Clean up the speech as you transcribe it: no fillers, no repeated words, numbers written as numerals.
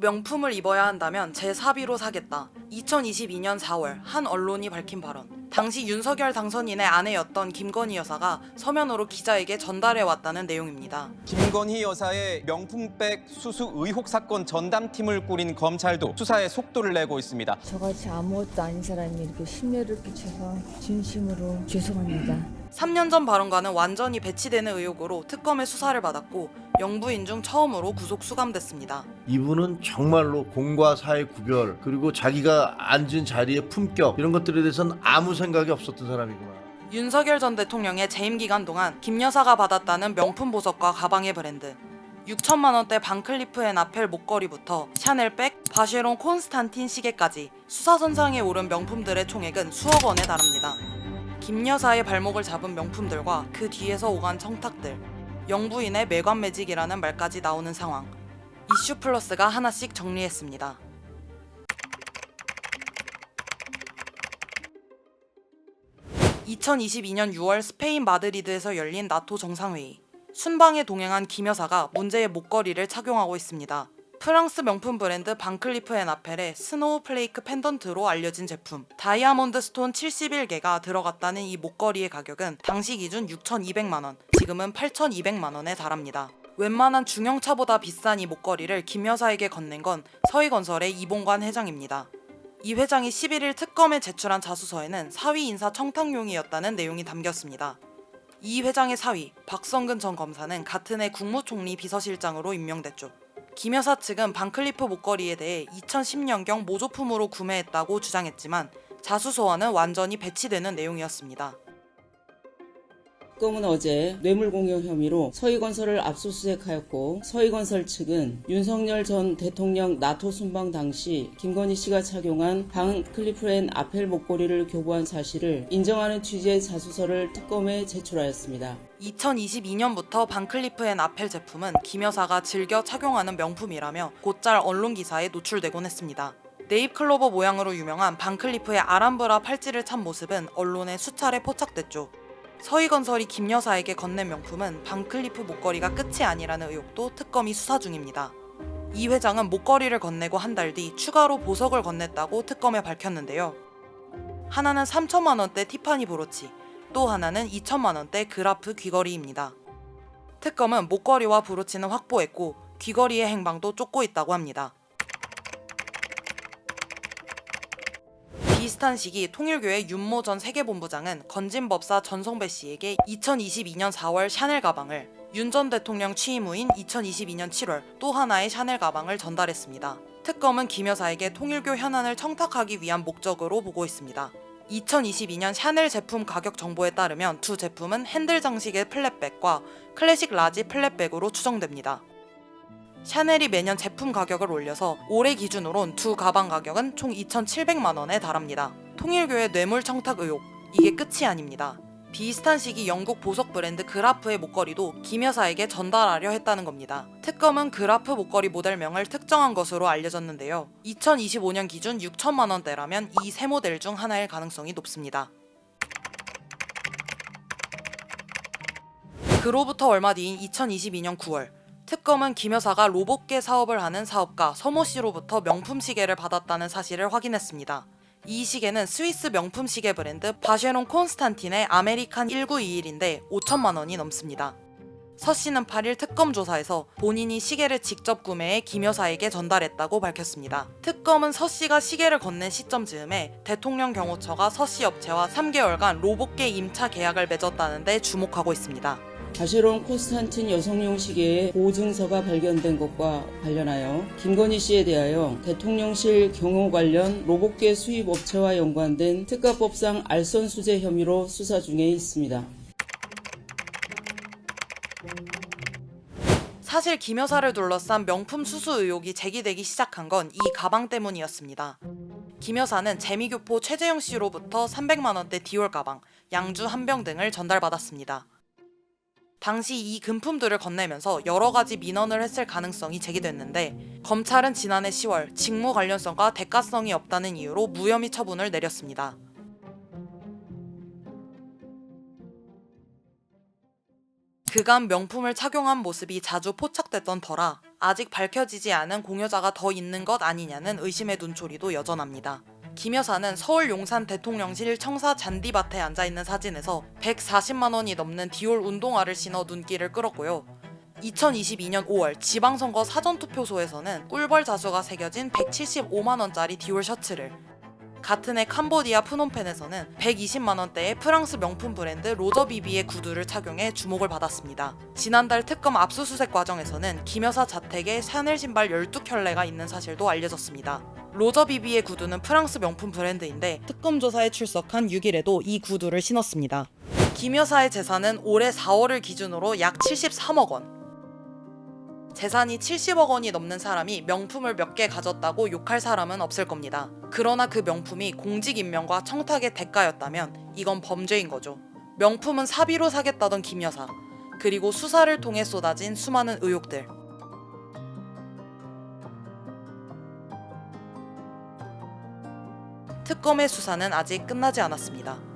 명품을 입어야 한다면 제 사비로 사겠다. 2022년 4월 한 언론이 밝힌 발언. 당시 윤석열 당선인의 아내였던 김건희 여사가 서면으로 기자에게 전달해왔다는 내용입니다. 김건희 여사의 명품백 수수 의혹 사건 전담팀을 꾸린 검찰도 수사에 속도를 내고 있습니다. 저같이 아무것도 아닌 사람이 이렇게 심려를 끼쳐서 진심으로 죄송합니다. 3년 전 발언과는 완전히 배치되는 의혹으로 특검의 수사를 받았고 영부인 중 처음으로 구속 수감됐습니다. 이분은 정말로 공과 사의 구별, 그리고 자기가 앉은 자리의 품격, 이런 것들에 대해서는 아무 생각이 없었던 사람이구나. 윤석열 전 대통령의 재임 기간 동안 김 여사가 받았다는 명품 보석과 가방의 브랜드, 6천만 원대 반클리프 앤 아펠 목걸이부터 샤넬백, 바쉐론 콘스탄틴 시계까지 수사선상에 오른 명품들의 총액은 수억 원에 달합니다. 김 여사의 발목을 잡은 명품들과 그 뒤에서 오간 청탁들, 영부인의 매관매직이라는 말까지 나오는 상황. 이슈 플러스가 하나씩 정리했습니다. (2022년 6월) 스페인 마드리드에서 열린 나토 정상회의. 순방에 동행한 김 여사가 문제의 목걸이를 착용하고 있습니다. 프랑스 명품 브랜드 반클리프 앤 아펠의 스노우 플레이크 펜던트로 알려진 제품, 다이아몬드 스톤 71개가 들어갔다는 이 목걸이의 가격은 당시 기준 6,200만 원, 지금은 8,200만 원에 달합니다. 웬만한 중형차보다 비싼 이 목걸이를 김 여사에게 건넨 건 서희건설의 이봉관 회장입니다. 이 회장이 11일 특검에 제출한 자수서에는 사위 인사 청탁용이었다는 내용이 담겼습니다. 이 회장의 사위 박성근 전 검사는 같은 해 국무총리 비서실장으로 임명됐죠. 김 여사 측은 반클리프 목걸이에 대해 2010년경 모조품으로 구매했다고 주장했지만 자수서와는 완전히 배치되는 내용이었습니다. 특검은 어제 뇌물공여 혐의로 서희건설을 압수수색하였고, 서희건설 측은 윤석열 전 대통령 나토 순방 당시 김건희 씨가 착용한 반클리프 앤 아펠 목걸이를 교부한 사실을 인정하는 취지의 자수서를 특검에 제출하였습니다. 2022년부터 반클리프 앤 아펠 제품은 김 여사가 즐겨 착용하는 명품이라며 곧잘 언론 기사에 노출되곤 했습니다. 네잎클로버 모양으로 유명한 반클리프의 아람브라 팔찌를 찬 모습은 언론에 수차례 포착됐죠. 서희건설이 김 여사에게 건넨 명품은 반클리프 목걸이가 끝이 아니라는 의혹도 특검이 수사 중입니다. 이 회장은 목걸이를 건네고 한 달 뒤 추가로 보석을 건넸다고 특검에 밝혔는데요. 하나는 3천만 원대 티파니 브로치, 또 하나는 2천만 원대 그라프 귀걸이입니다. 특검은 목걸이와 브로치는 확보했고 귀걸이의 행방도 쫓고 있다고 합니다. 비슷한 시기 통일교의 윤모 전 세계본부장은 건진법사 전성배 씨에게 2022년 4월 샤넬 가방을, 윤 전 대통령 취임 후인 2022년 7월 또 하나의 샤넬 가방을 전달했습니다. 특검은 김 여사에게 통일교 현안을 청탁하기 위한 목적으로 보고 있습니다. 2022년 샤넬 제품 가격 정보에 따르면 두 제품은 핸들 장식의 플랫백과 클래식 라지 플랫백으로 추정됩니다. 샤넬이 매년 제품 가격을 올려서 올해 기준으론 두 가방 가격은 총 2,700만 원에 달합니다. 통일교의 뇌물 청탁 의혹, 이게 끝이 아닙니다. 비슷한 시기 영국 보석 브랜드 그라프의 목걸이도 김 여사에게 전달하려 했다는 겁니다. 특검은 그라프 목걸이 모델명을 특정한 것으로 알려졌는데요. 2025년 기준 6천만 원대라면 이 세 모델 중 하나일 가능성이 높습니다. 그로부터 얼마 뒤인 2022년 9월, 특검은 김 여사가 로봇계 사업을 하는 사업가 서모 씨로부터 명품 시계를 받았다는 사실을 확인했습니다. 이 시계는 스위스 명품 시계 브랜드 바쉐론 콘스탄틴의 아메리칸 1921인데 5천만 원이 넘습니다. 서 씨는 8일 특검 조사에서 본인이 시계를 직접 구매해 김 여사에게 전달했다고 밝혔습니다. 특검은 서 씨가 시계를 건넨 시점 즈음에 대통령 경호처가 서 씨 업체와 3개월간 로봇계 임차 계약을 맺었다는 데 주목하고 있습니다. 바쉐론 콘스탄틴 여성용 시계의 보증서가 발견된 것과 관련하여 김건희 씨에 대하여 대통령실 경호 관련 로봇계 수입 업체와 연관된 특가법상 알선 수재 혐의로 수사 중에 있습니다. 사실 김 여사를 둘러싼 명품 수수 의혹이 제기되기 시작한 건 이 가방 때문이었습니다. 김 여사는 재미교포 최재형 씨로부터 300만 원대 디올 가방, 양주 한 병 등을 전달받았습니다. 당시 이 금품들을 건네면서 여러 가지 민원을 했을 가능성이 제기됐는데 검찰은 지난해 10월 직무 관련성과 대가성이 없다는 이유로 무혐의 처분을 내렸습니다. 그간 명품을 착용한 모습이 자주 포착됐던 터라 아직 밝혀지지 않은 공여자가 더 있는 것 아니냐는 의심의 눈초리도 여전합니다. 김 여사는 서울 용산 대통령실 청사 잔디밭에 앉아있는 사진에서 140만 원이 넘는 디올 운동화를 신어 눈길을 끌었고요. 2022년 5월 지방선거 사전투표소에서는 꿀벌 자수가 새겨진 175만 원짜리 디올 셔츠를, 같은 해 캄보디아 프놈펜에서는 120만 원대의 프랑스 명품 브랜드 로저비비의 구두를 착용해 주목을 받았습니다. 지난달 특검 압수수색 과정에서는 김 여사 자택에 샤넬 신발 12켤레가 있는 사실도 알려졌습니다. 로저비비의 구두는 프랑스 명품 브랜드인데 특검 조사에 출석한 6일에도 이 구두를 신었습니다. 김 여사의 재산은 올해 4월을 기준으로 약 73억 원. 재산이 70억 원이 넘는 사람이 명품을 몇 개 가졌다고 욕할 사람은 없을 겁니다. 그러나 그 명품이 공직 임명과 청탁의 대가였다면 이건 범죄인 거죠. 명품은 사비로 사겠다던 김 여사, 그리고 수사를 통해 쏟아진 수많은 의혹들. 특검의 수사는 아직 끝나지 않았습니다.